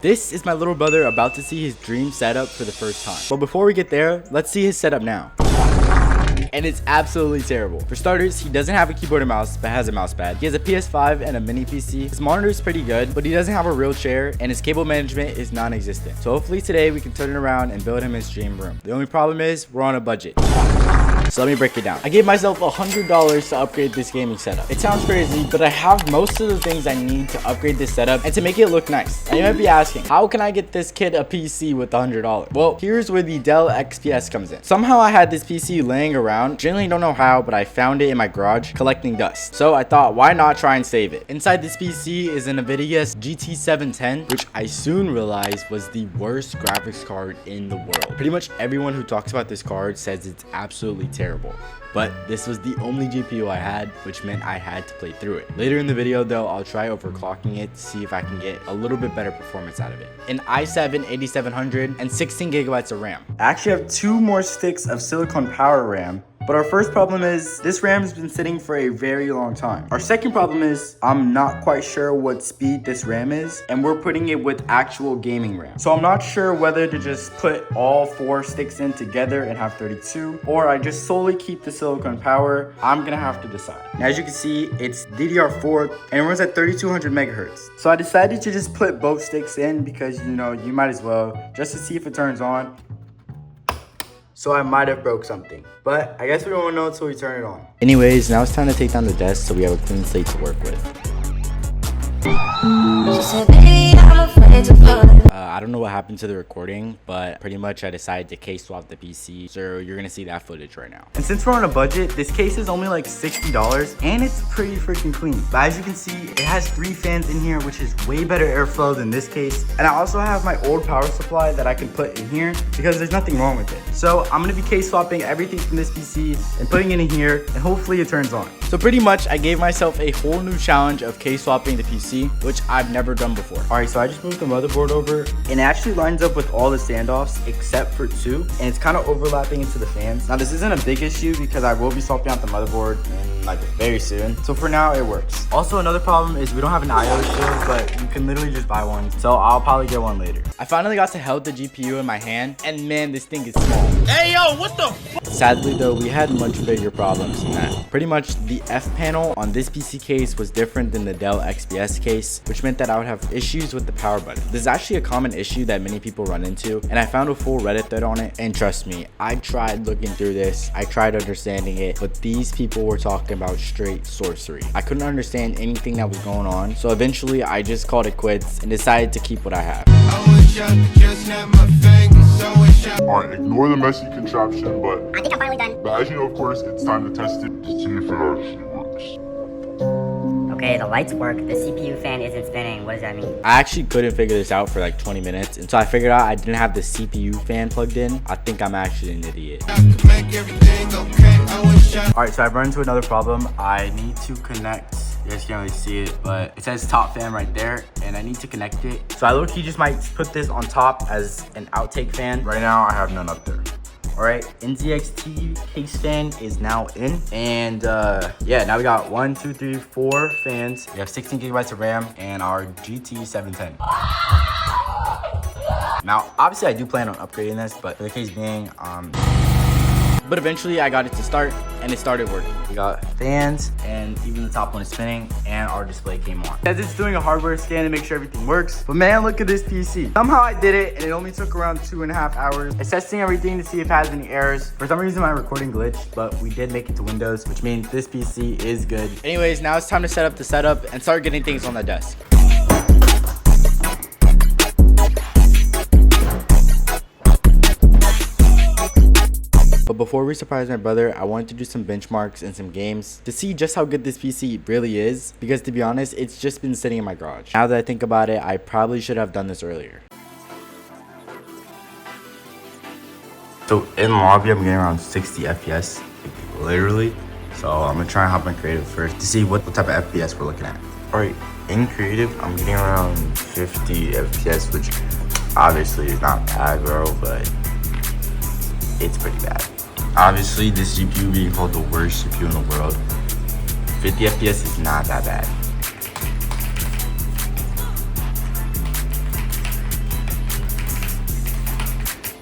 This is my little brother about to see his dream setup for the first time. But before we get there, let's see his setup now. And it's absolutely terrible. For starters, he doesn't have a keyboard and mouse, but has a mouse pad. He has a PS5 and a mini PC. His monitor is pretty good, but he doesn't have a real chair, and his cable management is non-existent. So hopefully today we can turn it around and build him his dream room. The only problem is we're on a budget. So let me break it down. I gave myself $100 to upgrade this gaming setup. It sounds crazy, but I have most of the things I need to upgrade this setup and to make it look nice. Now you might be asking, how can I get this kid a PC with $100? Well, here's where the Dell XPS comes in. Somehow I had this PC laying around. Generally don't know how, but I found it in my garage collecting dust. So I thought, why not try and save it? Inside this PC is an NVIDIA GT710, which I soon realized was the worst graphics card in the world. Pretty much everyone who talks about this card says it's absolutely terrible. But this was the only GPU I had, which meant I had to play through it. Later in the video though, I'll try overclocking it to see if I can get a little bit better performance out of it. An i7 8700 and 16 gigabytes of RAM. I actually have 2 more sticks of silicone power RAM. But our first problem is this RAM has been sitting for a very long time. Our second problem is I'm not quite sure what speed this RAM is, and we're putting it with actual gaming RAM. So I'm not sure whether to just put all 4 sticks in together and have 32, or I just solely keep the silicone power. I'm gonna have to decide. Now, as you can see, it's DDR4 and it runs at 3200 megahertz. So I decided to just put both sticks in because, you know, you might as well, just to see if it turns on. So I might have broke something, but I guess we won't know until we turn it on. Anyways, now it's time to take down the desk so we have a clean slate to work with. I don't know what happened to the recording, but pretty much I decided to case swap the PC, so you're gonna see that footage right now. And since we're on a budget, this case is only like $60 and it's pretty freaking clean. But as you can see, it has 3 fans in here, which is way better airflow than this case. And I also have my old power supply that I can put in here because there's nothing wrong with it. So I'm gonna be case swapping everything from this PC and putting it in here, and hopefully it turns on. So pretty much I gave myself a whole new challenge of case swapping the PC, which I've never done before. All right, so I just moved the motherboard over, and it actually lines up with all the standoffs except for 2, and it's kind of overlapping into the fans. Now this isn't a big issue because I will be swapping out the motherboard in like very soon. So for now it works. Also another problem is we don't have an IO shield, but you can literally just buy one. So I'll probably get one later. I finally got to hold the GPU in my hand, and man, this thing is small. Hey yo, what the f? Sadly though, we had much bigger problems than that. Pretty much the F panel on this PC case was different than the Dell XPS case, which meant that I would have issues with the power button. This is actually a common issue that many people run into, and I found a full Reddit thread on it, and trust me, I tried looking through this, I tried understanding it, but these people were talking about straight sorcery. I couldn't understand anything that was going on, so eventually I just called it quits and decided to keep what I have. Alright, ignore the messy contraption, but I think I'm finally done. But as you know, of course, it's time to test it to see if it actually works. Okay, the lights work. The CPU fan isn't spinning. What does that mean? I actually couldn't figure this out for like 20 minutes, and so I figured out I didn't have the CPU fan plugged in. I think I'm actually an idiot. Alright, so I've run into another problem. I need to connect. You guys can't really see it, but it says top fan right there, and I need to connect it. So I low-key just might put this on top as an outtake fan. Right now, I have none up there. All right, NZXT case fan is now in, and yeah, now we got 1, 2, 3, 4 fans. We have 16 gigabytes of RAM and our GT710. Now, obviously, I do plan on upgrading this, but for the case being, but eventually I got it to start, and it started working. We got fans, and even the top one is spinning, and our display came on. As it's doing a hardware scan to make sure everything works, but man, look at this PC. Somehow I did it, and it only took around 2.5 hours. It's testing everything to see if it has any errors. For some reason, my recording glitched, but we did make it to Windows, which means this PC is good. Anyways, now it's time to set up the setup and start getting things on the desk. But before we surprise my brother, I wanted to do some benchmarks and some games to see just how good this PC really is, because to be honest, it's just been sitting in my garage. Now that I think about it, I probably should have done this earlier. So in lobby, I'm getting around 60 FPS, literally. So I'm gonna try and hop on creative first to see what type of FPS we're looking at. All right, in creative, I'm getting around 50 FPS, which obviously is not bad, bro, but it's pretty bad. Obviously, this GPU being called the worst GPU in the world, 50 FPS is not that bad.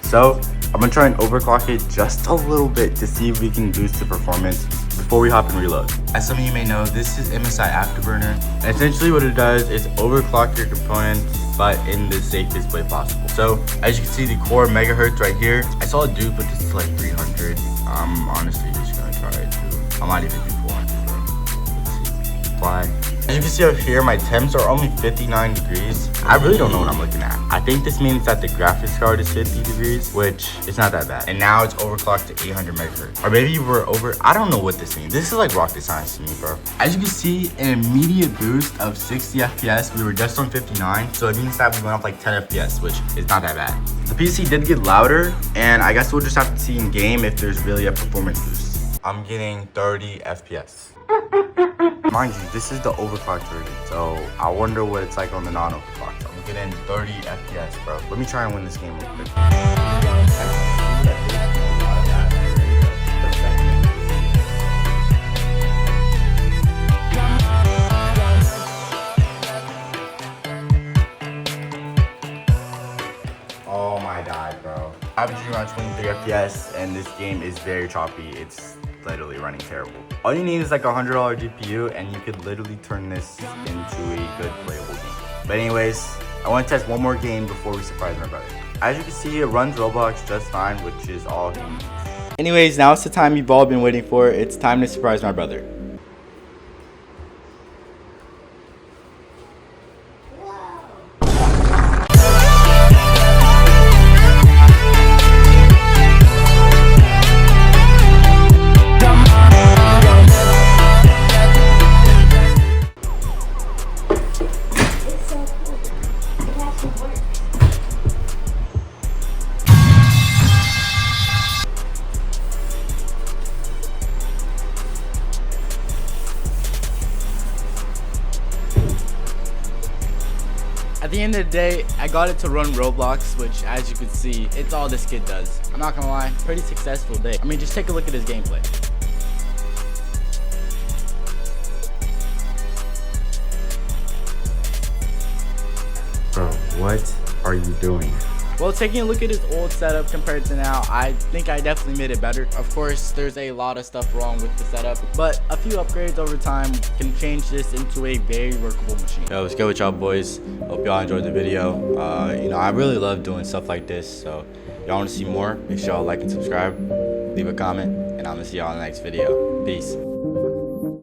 So I'm gonna try and overclock it just a little bit to see if we can boost the performance before we hop and reload. As some of you may know, this is MSI Afterburner. And essentially what it does is overclock your components, but in the safest way possible. So as you can see, the core megahertz right here, I saw a dude put this to like 300. I'm honestly just gonna try it too. I might even do 400. So let's see. Apply. As you can see up here, my temps are only 59 degrees. I really don't know what I'm looking at. I think this means that the graphics card is 50 degrees, which is not that bad. And now it's overclocked to 800 megahertz. Or maybe we're over, I don't know what this means. This is like rocket science to me, bro. As you can see, an immediate boost of 60 FPS. We were just on 59, so it means that we went up like 10 FPS, which is not that bad. The PC did get louder, and I guess we'll just have to see in game if there's really a performance boost. I'm getting 30 FPS. Mind you, this is the overclocked version, so I wonder what it's like on the non-overclocked. I'm getting 30 FPS, bro. Let me try and win this game real quick. Oh my god, bro. Averaging around 23 FPS, and this game is very choppy. It's literally running terrible. All you need is like a $100 GPU, and you could literally turn this into a good playable game. But anyways, I want to test one more game before we surprise my brother. As you can see, it runs Roblox just fine, which is all he needs. Anyways, now it's the time you've all been waiting for. It's time to surprise my brother. At the end of the day, I got it to run Roblox, which as you can see, it's all this kid does. I'm not gonna lie, pretty successful day. I mean, just take a look at his gameplay. Bro, what are you doing? Well, taking a look at his old setup compared to now, I think I definitely made it better. Of course, there's a lot of stuff wrong with the setup, but a few upgrades over time can change this into a very workable machine. Yo, what's good with y'all boys? Hope y'all enjoyed the video. I really love doing stuff like this, so y'all want to see more, make sure y'all like and subscribe, leave a comment, and I'm gonna see y'all in the next video. Peace.